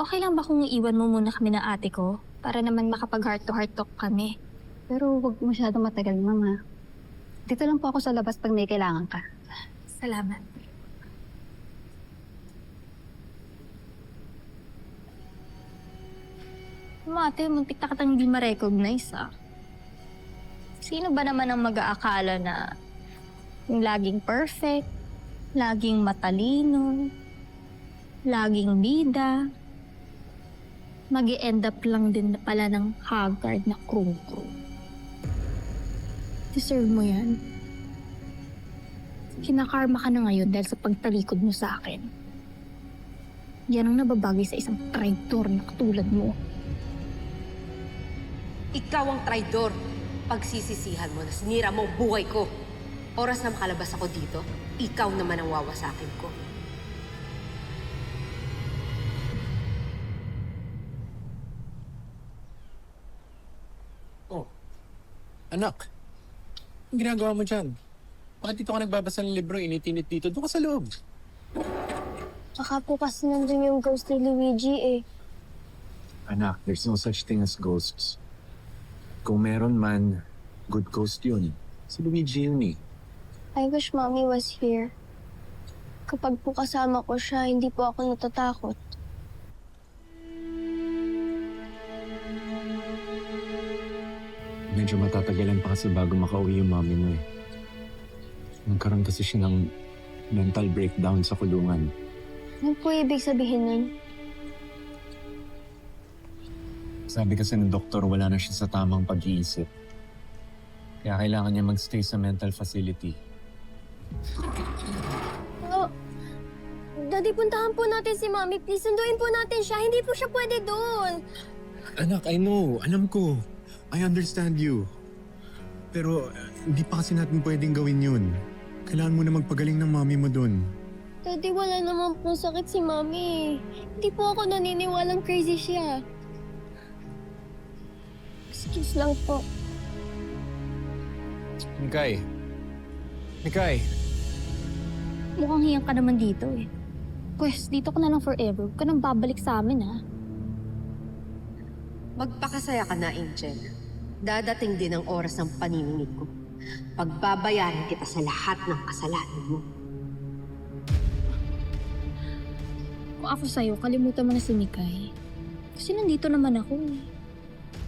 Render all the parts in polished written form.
okay lang ba kung iwan mo muna kami ng ate ko? Para naman makapag-heart to heart talk kami. Pero huwag masyado matagal, Mama. Dito lang po ako sa labas pag may kailangan ka. Salamat. Ate, muntik na kitang hindi ma-recognize Sino ba naman ang mag-aakala na yung laging perfect, laging matalino, laging bida, mag-i-end up lang din pala ng haggard na krung-krung. Deserve mo yan. Kinakarma ka na ngayon dahil sa pagtalikod mo sa akin. Yan ang nababagay sa isang traitor na katulad mo. Ikaw ang traidor. Pagsisisihan mo na sinira mo ang buhay ko. Oras na makalabas ako dito, ikaw naman ang wawasakin ko. Oh, anak. Ang ginagawa mo dyan? Bakit dito ka nagbabasa ng libro, init-init dito? Doon ka sa loob. Baka po kasi nandun yung ghost ni Luigi eh. Anak, there's no such thing as ghosts. Kung meron man, good ghost yun. Si Luigi yun eh. I wish Mommy was here. Kapag po kasama ko siya, hindi po ako natatakot. Medyo matatagalan pa kasi bago makauwi yung mami mo eh. Nagkaroon kasi siya ng mental breakdown sa kulungan. Ano po ibig sabihin nun? Sabi kasi ng doktor, wala na siya sa tamang pag-iisip. Kaya kailangan niya magstay sa mental facility. Oh, Daddy, puntahan po natin si Mommy. Please, sunduin po natin siya. Hindi po siya pwede doon. Anak, I know. Alam ko. I understand you. Pero hindi pa kasi natin pwedeng gawin yun. Kailangan mo na magpagaling ng mami mo dun. Daddy, wala naman pong sakit si Mommy. Hindi po ako naniniwalang crazy siya. Excuse lang po. Mikay. Mikay. Mukhang hiyang ka naman dito eh. Pwes, dito ka na lang forever. Huwag ka nang babalik sa amin Magpakasaya ka na, Angel. Dadating din ang oras ng paniningid ko. Pagbabayaran kita sa lahat ng kasalanan mo. Kung ako sa'yo, kalimutan mo na si Mikay. Kasi nandito naman ako eh.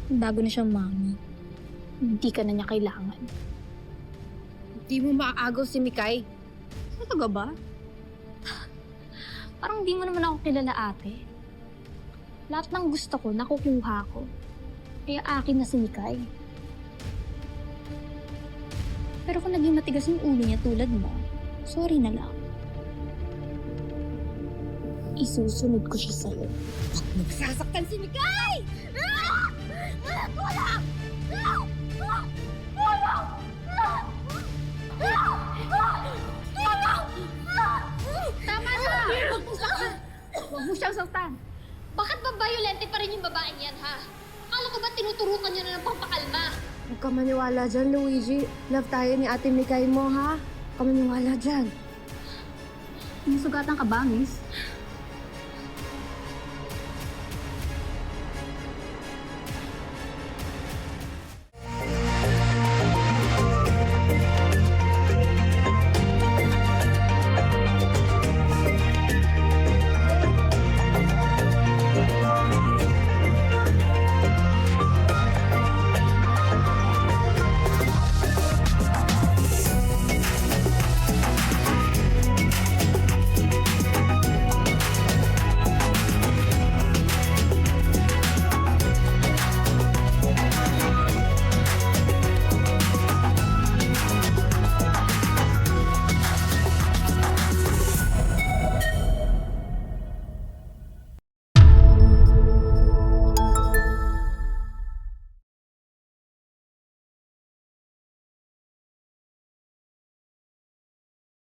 Bago na siyang mami. Hindi ka na niya kailangan. Hindi mo maaagaw si Mikay. Talaga ba? Parang di mo naman ako kilala, ate. Lahat ng gusto ko, nakukuha ko. Kaya akin na si Mikay. Pero kung naging matigas yung ulo niya tulad mo, sorry na lang. Isusunod ko siya sa'yo. Nagsasaktan si Mikay! Wala! Tama na! Huwag mo siyang saktan. Bakit ba violente pa rin yung babaeng yan, ha? Akala ko ba tinuturukan niyo na ng pampakalma? Huwag ka maniwala dyan, Luigi. Love tayo ni Ate Mikay mo, ha? Huwag ka maniwala dyan. Sinusugatan ka ba, miss?